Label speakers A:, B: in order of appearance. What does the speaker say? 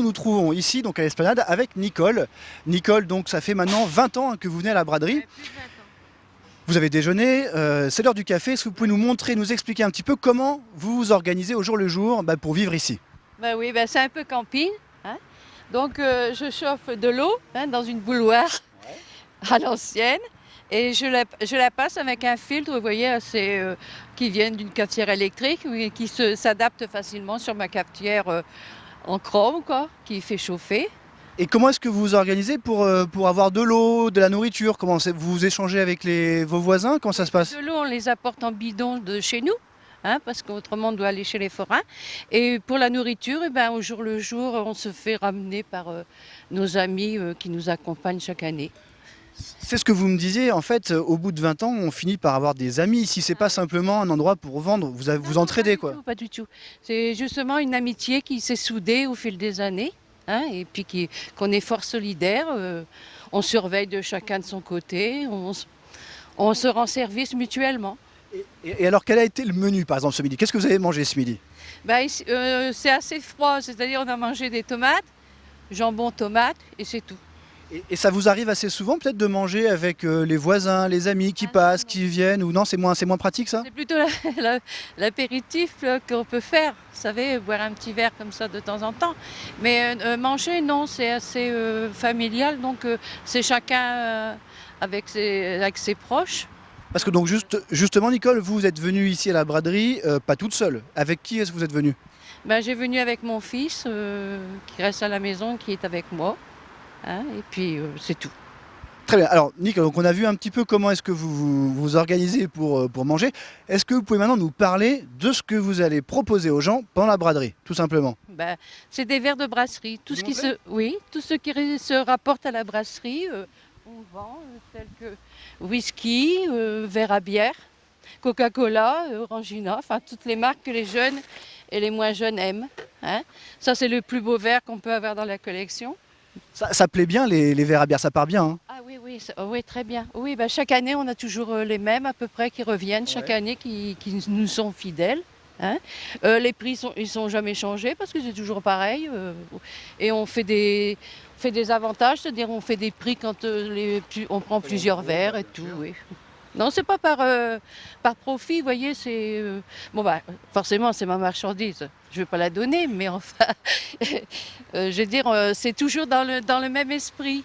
A: nous trouvons ici, donc à l'Esplanade, avec Nicole. Nicole, donc ça fait maintenant 20 ans que vous venez à la braderie.
B: Plus de 20 ans.
A: Vous avez déjeuné, c'est l'heure du café. Est-ce que vous pouvez nous montrer, nous expliquer un petit peu comment vous vous organisez au jour le jour pour vivre ici?
B: Ben oui, ben c'est un peu camping, hein. Donc je chauffe de l'eau, hein, dans une bouilloire à l'ancienne et je la passe avec un filtre, vous voyez, qui vient d'une cafetière électrique, oui, qui s'adapte facilement sur ma cafetière en chrome, quoi, qui fait chauffer.
A: Et comment est-ce que vous vous organisez pour avoir de l'eau, de la nourriture? Vous échangez avec vos voisins? Comment ça se passe?
B: De l'eau, on les apporte en bidon de chez nous, hein, parce qu'autrement on doit aller chez les forains. Et pour la nourriture, eh ben, au jour le jour, on se fait ramener par nos amis qui nous accompagnent chaque année.
A: C'est ce que vous me disiez, en fait, au bout de 20 ans, on finit par avoir des amis. Ici, c'est pas simplement un endroit pour vendre, vous
B: Non,
A: entraidez, quoi.
B: pas du tout. C'est justement une amitié qui s'est soudée au fil des années, hein, et puis qu'on est fort solidaires. On surveille de chacun de son côté, on se rend service mutuellement.
A: Et alors, quel a été le menu, par exemple, ce midi? Qu'est-ce que vous avez mangé ce midi?
B: C'est assez froid, c'est-à-dire on a mangé des tomates, jambon, tomates, et c'est tout.
A: Et ça vous arrive assez souvent, peut-être, de manger avec les voisins, les amis qui
B: Ah non,
A: passent,
B: non.
A: qui viennent, ou non, c'est moins pratique, ça?
B: C'est plutôt l'apéritif qu'on peut faire, vous savez, boire un petit verre comme ça de temps en temps. Mais manger, non, c'est assez familial, donc c'est chacun avec ses proches.
A: Parce que donc, justement, Nicole, vous êtes venue ici à la braderie, pas toute seule. Avec qui est-ce que vous êtes venue?
B: Ben, j'ai venu avec mon fils qui reste à la maison, qui est avec moi, hein, et puis c'est tout.
A: Très bien. Alors, Nick, donc on a vu un petit peu comment est-ce que vous organisez pour manger. Est-ce que vous pouvez maintenant nous parler de ce que vous allez proposer aux gens pendant la braderie, tout simplement?
B: Ben, c'est des verres de brasserie.
A: Vous montrez?
B: Oui, tout ce qui se rapporte à la brasserie, on vend, tel que whisky, verre à bière, Coca-Cola, Orangina, enfin toutes les marques que les jeunes et les moins jeunes aiment, hein. Ça, c'est le plus beau verre qu'on peut avoir dans la collection.
A: Ça plaît bien, les verres à bière, ça part bien, hein.
B: Ah oui, oui, oui, très bien. Oui, ben, chaque année, on a toujours les mêmes à peu près qui reviennent, chaque
A: Ouais.
B: année qui nous sont fidèles, hein. Les prix, ils sont jamais changés parce que c'est toujours pareil. Et on fait des avantages, c'est-à-dire on fait des prix quand on prend plusieurs verres et tout. Oui. Non, c'est pas par profit, vous voyez, bon bah forcément c'est ma marchandise, je vais pas la donner, mais enfin, je veux dire, c'est toujours dans le même esprit.